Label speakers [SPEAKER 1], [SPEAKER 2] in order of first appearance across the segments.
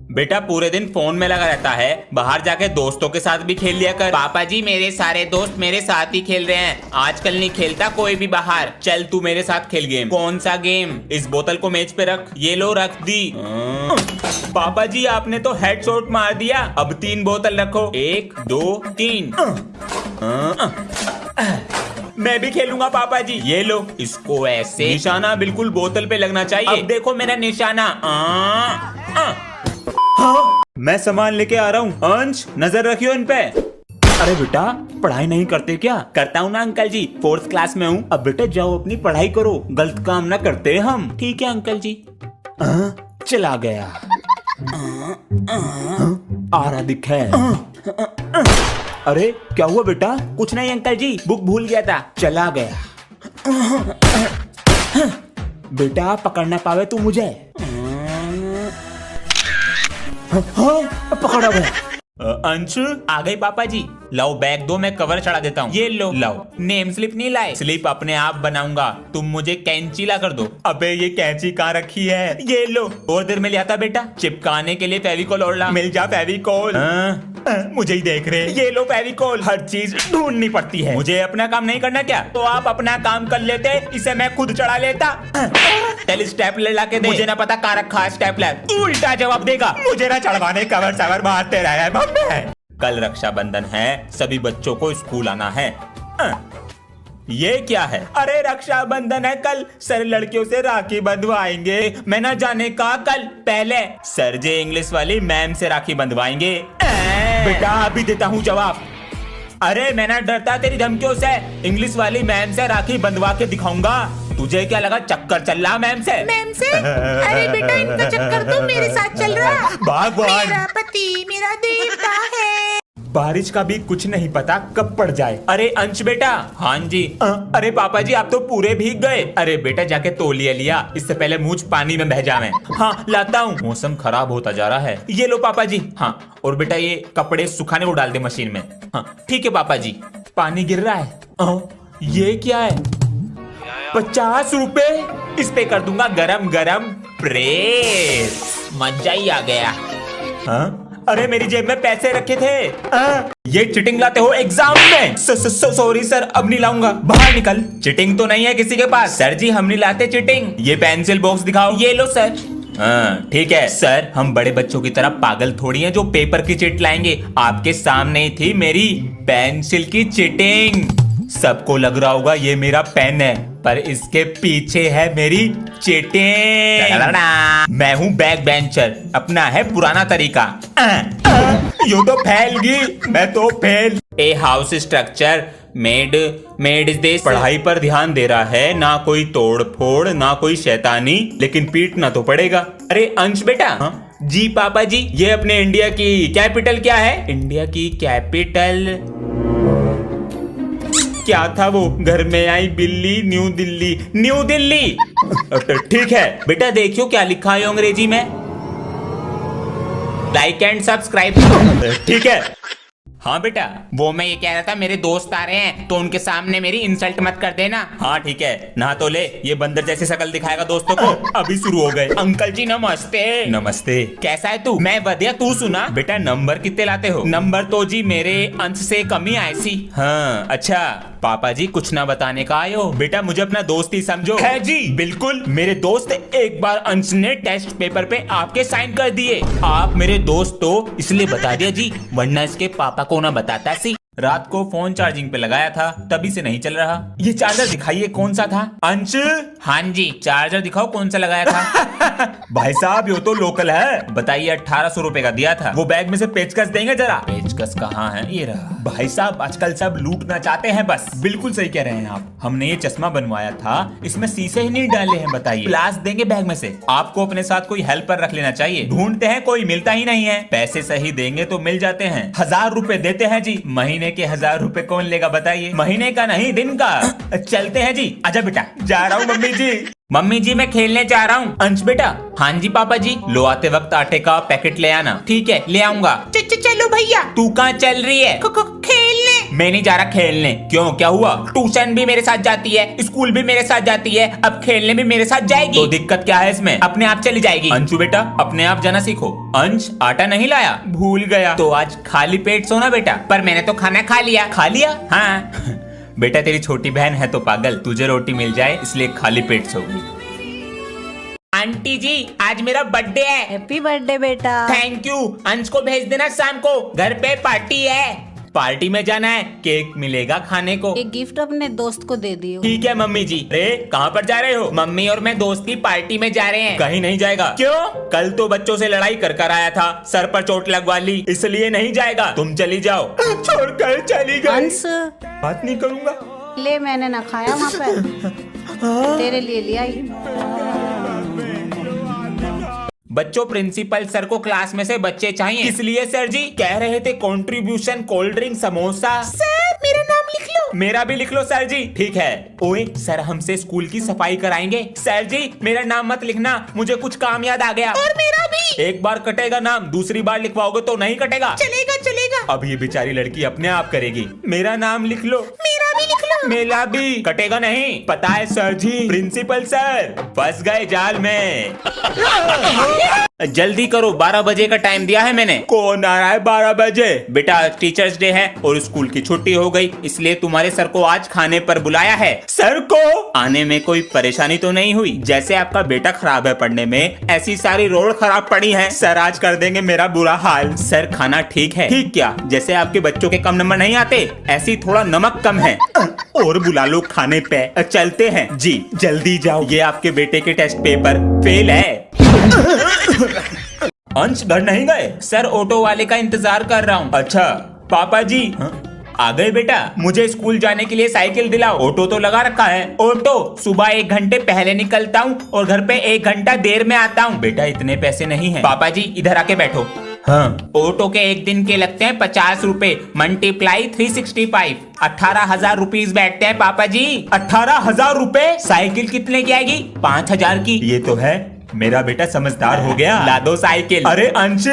[SPEAKER 1] बेटा पूरे दिन फोन में लगा रहता है, बाहर जाके दोस्तों के साथ भी खेल लिया कर। पापा जी मेरे सारे दोस्त मेरे साथ ही खेल रहे हैं, आजकल नहीं खेलता कोई भी बाहर। चल तू मेरे साथ खेल गेम। कौन सा गेम? इस बोतल को मेज पे रख। ये लो रख दी। पापा जी आपने तो हेडशॉट मार दिया। अब 3 बोतल रखो, 1 2 3। मैं भी खेलूंगा पापा जी। ये लो, इसको ऐसे निशाना बिल्कुल बोतल पे लगना चाहिए। अब देखो मेरा निशाना। हाँ, मैं सामान लेके आ रहा हूँ। अंश नजर रखियो इन पे। अरे बेटा पढ़ाई नहीं करते क्या? करता हूँ ना अंकल जी, 4th क्लास में हूँ। अब बेटा जाओ अपनी पढ़ाई करो, गलत काम ना करते हम। ठीक है अंकल जी। चला गया। आ रहा दिखा है। अरे क्या हुआ बेटा? कुछ नहीं अंकल जी, बुक भूल गया था, चला गया। बेटा पकड़ ना पावे तू मुझे। हाँ, पकड़ा गया। अंश आ गई पापा जी। लाओ बैग दो, मैं कवर चढ़ा देता हूँ। ये लो। लाओ। नेम स्लिप नहीं लाए? स्लिप अपने आप बनाऊंगा, तुम मुझे कैंची ला कर दो। अबे ये कैंची कहाँ रखी है? ये लो। और देर में ले आता बेटा। चिपकाने के लिए फेविकोल और ला। मिल जा फेविकोल। मुझे ही देख रहे। ये लो फेविकोल। हर चीज ढूंढनी पड़ती है। मुझे अपना काम नहीं करना क्या? तो आप अपना काम कर लेते, इसे मैं खुद चढ़ा लेता। चल स्टेपलर ला के दे। मुझे ना पता कहाँ रखा है स्टेपलर। उल्टा जवाब देगा। मुझे ना चढ़वाने कवर सवर मारते रहे। कल रक्षाबंधन है, सभी बच्चों को स्कूल आना है। ये क्या है? अरे रक्षाबंधन है कल, सर लड़कियों से राखी बंधवाएंगे। मैं ना जाने का कल पहले सर जे इंग्लिश वाली मैम से राखी बंधवाएंगे। बेटा अभी देता हूँ जवाब। अरे मैं ना डरता तेरी धमकियों से, इंग्लिश वाली मैम से राखी बंधवा के दिखाऊंगा। तुझे क्या लगा चक्कर चल रहा मैम से?
[SPEAKER 2] मैम से? अरे बेटा इनका चक्कर तो मेरे साथ चल रहा।
[SPEAKER 1] भगवान,
[SPEAKER 2] मेरा पति मेरा देवता है।
[SPEAKER 1] बारिश का भी कुछ नहीं पता कब पड़ जाए। अरे अंश बेटा। हाँ जी। अरे पापा जी आप तो पूरे भीग गए। अरे बेटा जाके तौलिया लिया, इससे पहले मुझ पानी में बह जावे। हाँ लाता हूँ। मौसम खराब होता जा रहा है। ये लो पापा जी। हाँ और बेटा ये कपड़े सुखाने को डाल दे मशीन में। हाँ ठीक है पापा जी। पानी गिर रहा है। ये क्या है? 50 रुपए। इस पे कर दूंगा गरम गरम प्रेस। मजा ही आ गया। हाँ? अरे मेरी जेब में पैसे रखे थे। ये चिटिंग लाते हो एग्जाम में? सॉरी सर, अब नहीं लाऊंगा। बाहर निकल। चिटिंग तो नहीं है किसी के पास। सर जी हम नहीं लाते चिटिंग। ये पेंसिल बॉक्स दिखाओ। ये लो सर। ठीक है सर, हम बड़े बच्चों की तरह पागल थोड़ी हैं जो पेपर की चिट लाएंगे। आपके सामने ही थी मेरी पेंसिल की चिटिंग। सबको लग रहा होगा ये मेरा पेन है, पर इसके पीछे है मेरी चिटिंग। मैं हूँ बैक बेंचर, अपना है पुराना तरीका। यो तो फैल गई, मैं तो fail. A house structure made is this. पढ़ाई पर ध्यान दे रहा है, ना कोई तोड़ फोड़ ना कोई शैतानी, लेकिन पीटना तो पड़ेगा। अरे अंश बेटा। हाँ? जी पापा जी। ये अपने इंडिया की कैपिटल क्या है? इंडिया की कैपिटल क्या था वो? घर में आई बिल्ली, न्यू दिल्ली। न्यू दिल्ली। ठीक है बेटा, देखियो क्या लिखा है अंग्रेजी में। Like and subscribe. ठीक है। हाँ बेटा, वो मैं ये कह रहा था मेरे दोस्त आ रहे हैं तो उनके सामने मेरी इंसल्ट मत कर देना। हाँ ठीक है। नहा तो ले, ये बंदर जैसी शक्ल दिखाएगा दोस्तों को। अभी शुरू हो गए। अंकल जी नमस्ते। नमस्ते। कैसा है तू? मैं बढ़िया, तू सुना? बेटा नंबर कितने लाते हो? नंबर तो जी मेरे अंश से कम ही आए सी। हाँ अच्छा। पापा जी कुछ ना बताने का आयो? बेटा मुझे अपना दोस्त ही समझो। है जी बिल्कुल मेरे दोस्त। एक बार अंश ने टेस्ट पेपर पे आपके साइन कर दिए। आप मेरे दोस्त तो इसलिए बता दिया जी, वरना इसके पापा को ना बताता सी। रात को फोन चार्जिंग पे लगाया था, तभी से नहीं चल रहा। ये चार्जर दिखाइए कौन सा था? अंश। हाँ जी चार्जर दिखाओ कौन सा लगाया था। भाई साहब ये तो लोकल है। बताइए 1800 रुपए का दिया था। वो बैग में से पेचकस देंगे जरा। पेचकस कहाँ है? ये रहा। भाई साहब आजकल सब लूटना चाहते हैं बस। बिल्कुल सही कह रहे हैं आप। हमने ये चश्मा बनवाया था, इसमें शीशे ही नहीं डाले हैं। बताइए ग्लास देंगे बैग में से। आपको अपने साथ कोई हेल्पर रख लेना चाहिए। ढूंढते हैं कोई मिलता ही नहीं है। पैसे सही देंगे तो मिल जाते हैं। 1000 रुपए देते हैं जी। महीने के 1000 रुपए कौन लेगा बताइए? महीने का नहीं दिन का। चलते हैं जी। आजा बेटा। जा रहा हूँ मम्मी जी। मम्मी जी मैं खेलने जा रहा हूँ। अंश बेटा। हाँ जी पापा जी। लो आते वक्त आटे का पैकेट ले आना। ठीक है ले आऊंगा।
[SPEAKER 2] चलो भैया।
[SPEAKER 1] तू कहाँ चल रही है?
[SPEAKER 2] खेलने।
[SPEAKER 1] मैं नहीं जा रहा खेलने। क्यों, क्या हुआ? ट्यूशन भी मेरे साथ जाती है, स्कूल भी मेरे साथ जाती है, अब खेलने भी मेरे साथ जाएगी। तो दिक्कत क्या है इसमें? अपने आप चली जाएगी। अंशु बेटा अपने आप जाना सीखो। अंश आटा नहीं लाया? भूल गया। तो आज खाली पेट सोना बेटा। पर मैंने तो खाना खा लिया। खा लिया? हाँ बेटा तेरी छोटी बहन है तो पागल, तुझे रोटी मिल जाए इसलिए खाली पेट सोगी। आंटी जी आज मेरा बर्थडे है।
[SPEAKER 2] हैप्पी बर्थडे बेटा।
[SPEAKER 1] Thank you. अंश को भेज देना शाम को, घर पे पार्टी है। पार्टी में जाना है, केक मिलेगा खाने को।
[SPEAKER 2] एक गिफ्ट अपने दोस्त को दे दियो।
[SPEAKER 1] ठीक है मम्मी जी। अरे कहाँ पर जा रहे हो? मम्मी और मैं दोस्त की पार्टी में जा रहे हैं। कहीं नहीं जाएगा। क्यों? कल तो बच्चों से लड़ाई कर कर आया था, सर पर चोट लगवा ली, इसलिए नहीं जाएगा। तुम चली जाओ। छोड़कर चली गई।
[SPEAKER 2] अंश
[SPEAKER 1] बात नहीं करूंगा।
[SPEAKER 2] ले, मैंने ना खाया वहाँ पे, तेरे लिए ले आई।
[SPEAKER 1] बच्चों प्रिंसिपल सर को क्लास में से बच्चे चाहिए। इसलिए सर जी कह रहे थे contribution cold drink samosa. Sir मेरा नाम लिख लो। मेरा भी लिख लो सर जी। ठीक है। ओए सर हमसे स्कूल की सफाई कराएंगे। सर जी मेरा नाम मत लिखना, मुझे कुछ काम याद आ गया। और मेरा भी। एक बार कटेगा नाम, दूसरी बार लिखवाओगे तो नहीं कटेगा। चलेगा चलेगा। अब ये बेचारी लड़की अपने आप करेगी। मेरा नाम लिख लो। मेरा भी लिख लो। मेरा भी। कटेगा नहीं, पता है सर जी। प्रिंसिपल सर फंस गए जाल में। जल्दी करो, 12 बजे का टाइम दिया है मैंने। कौन आ रहा है 12 बजे? बेटा टीचर्स डे है और स्कूल की छुट्टी हो गई, इसलिए तुम्हारे सर को आज खाने पर बुलाया है। सर को आने में कोई परेशानी तो नहीं हुई? जैसे आपका बेटा खराब है पढ़ने में, ऐसी सारी रोड खराब पड़ी है। सर आज कर देंगे मेरा बुरा हाल। सर खाना ठीक है? ठीक क्या? जैसे आपके बच्चों के कम नंबर नहीं आते, ऐसी थोड़ा नमक कम है। और बुला लो खाने पे। चलते हैं जी, जल्दी जाओ। ये आपके बेटे के टेस्ट पेपर फेल है। अंश घर नहीं गए? सर ऑटो वाले का इंतजार कर रहा हूँ। अच्छा पापा जी। आ गए बेटा? मुझे स्कूल जाने के लिए साइकिल दिलाओ। ऑटो तो लगा रखा है। ऑटो सुबह 1 घंटे पहले निकलता हूँ और घर पे 1 घंटा देर में आता हूँ। बेटा इतने पैसे नहीं है। पापा जी इधर आके बैठो। हाँ। ऑटो के 1 दिन के लगते हैं 50 रुपए, मल्टीप्लाई 365, 18,000 रुपीज बैठते हैं पापा जी। 18,000 रुपए? साइकिल कितने की आएगी? 5,000 की। ये तो है, मेरा बेटा समझदार हो गया। ला दो साइकिल। अरे अंश।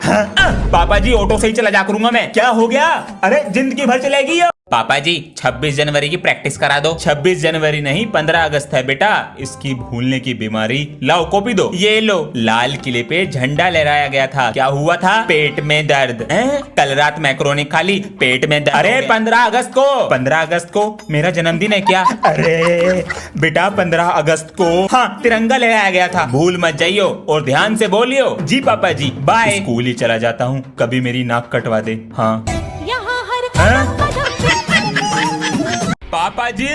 [SPEAKER 1] हाँ। पापा जी ऑटो से ही चला जा करूंगा मैं। क्या हो गया? अरे जिंदगी भर चलेगी। पापा जी 26 जनवरी की प्रैक्टिस करा दो। 26 जनवरी नहीं 15 अगस्त है बेटा, इसकी भूलने की बीमारी। लाओ कॉपी दो। ये लो। लाल किले पे झंडा लहराया गया था, क्या हुआ था? पेट में दर्द। कल रात मैक्रोनी खा ली, पेट में दर्द। अरे 15 अगस्त को। 15 अगस्त को मेरा जन्मदिन है क्या? अरे बेटा 15 अगस्त को हाँ तिरंगा लहराया गया था। भूल मत जाइयो और ध्यान से बोलियो। जी पापा जी बाय। स्कूल ही चला जाता हूँ, कभी मेरी नाक कटवा दे। हाँ पापा जी।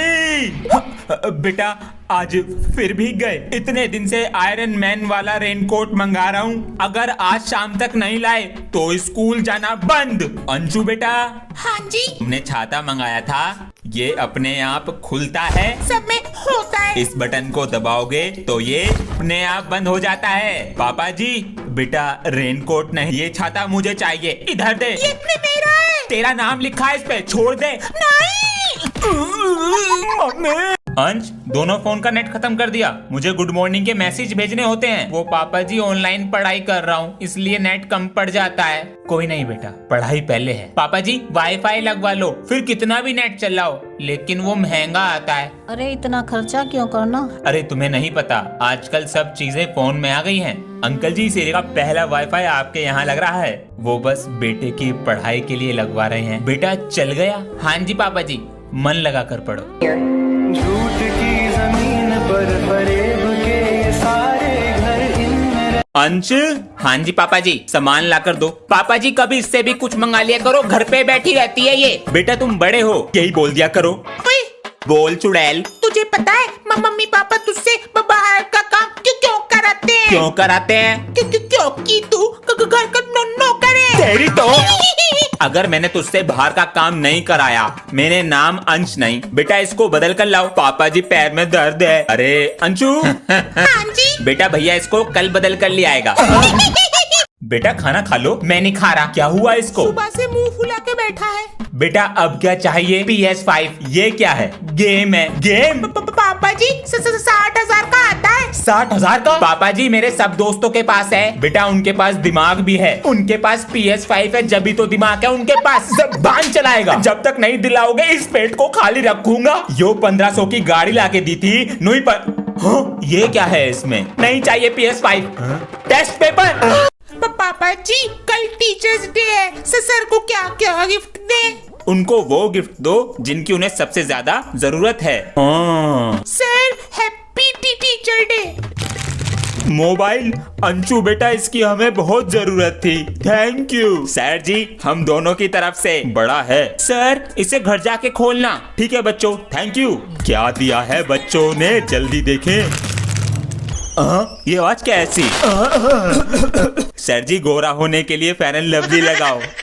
[SPEAKER 1] बेटा आज फिर भीग गए। इतने दिन से आयरन मैन वाला रेनकोट मंगा रहा हूँ, अगर आज शाम तक नहीं लाए तो स्कूल जाना बंद। अंशु बेटा। हाँ जी। तुमने छाता मंगाया था, ये अपने आप खुलता है, सब में होता है। इस बटन को दबाओगे तो ये अपने आप बंद हो जाता है। पापा जी बेटा रेनकोट नहीं, ये छाता मुझे चाहिए। इधर दे। ये मेरा है। तेरा नाम लिखा है इस पे, छोड़ दे। नहीं। अंश दोनों फोन का नेट खत्म कर दिया, मुझे गुड मॉर्निंग के मैसेज भेजने होते हैं। वो पापा जी ऑनलाइन पढ़ाई कर रहा हूँ इसलिए नेट कम पड़ जाता है। कोई नहीं बेटा पढ़ाई पहले है। पापा जी वाईफाई लगवा लो, फिर कितना भी नेट चलाओ, लेकिन वो महंगा आता है।
[SPEAKER 2] अरे इतना खर्चा क्यों करना?
[SPEAKER 1] अरे तुम्हें नहीं पता, आजकल सब चीजें फोन में आ गई हैं। अंकल जी सेरे का पहला वाईफाई आपके यहाँ लग रहा है, वो बस बेटे की पढ़ाई के लिए लगवा रहे हैं। बेटा चल गया? हाँ जी पापा जी, मन लगा कर पढ़ो।
[SPEAKER 3] झूठ की जमीन पर फरेब के सारे घर
[SPEAKER 1] अंश। हाँ जी पापा जी सामान ला कर दो। पापा जी कभी इससे भी कुछ मंगा लिया करो, घर पे बैठी रहती है ये। बेटा तुम बड़े हो, यही बोल दिया करो। बोल चुड़ैल। तुझे पता है मम्मी पापा तुझसे बाहर का काम क्यों कराते हैं? क्यों कराते हैं? क्योंकि तू घर का नौकर है। तेरी तो अगर मैंने तुझसे बाहर का काम नहीं कराया, मेरे नाम अंश नहीं। बेटा इसको बदल कर लाओ। पापा जी पैर में दर्द है। अरे अंशु। हाँ जी। बेटा भैया इसको कल बदल कर ले आएगा। बेटा खाना खा लो। मैं नहीं खा रहा। क्या हुआ इसको? सुबह से मुंह फुला के बैठा है। बेटा अब क्या चाहिए? PS5। ये क्या है? गेम है। गेम?
[SPEAKER 2] पापा जी 60,000 का आता है।
[SPEAKER 1] 60,000 का? पापा जी मेरे सब दोस्तों के पास है। बेटा उनके पास दिमाग भी है, उनके पास PS5 है, जब भी तो दिमाग है उनके पास। जबान चलाएगा, जब तक नहीं दिलाओगे इस पेट को खाली रखूंगा। यो 1500 की गाड़ी लाके दी थी नुई पर। हाँ, ये क्या है इसमें? नहीं चाहिए PS5। Test paper.
[SPEAKER 2] पापा जी कल टीचर्स डे है, सर को क्या क्या गिफ्ट दे?
[SPEAKER 1] उनको वो गिफ्ट दो जिनकी उन्हें सबसे ज्यादा जरूरत है।
[SPEAKER 2] Sir happy teacher day.
[SPEAKER 1] Mobile? Anshu बेटा इसकी हमें बहुत जरूरत थी, थैंक यू। सर जी हम दोनों की तरफ से बड़ा है। सर इसे घर जाके खोलना। ठीक है बच्चों, थैंक यू। क्या दिया है बच्चों ने, जल्दी देखें। ये आवाज कैसी? सर जी गोरा होने के लिए फेयर एंड लवली लगाओ।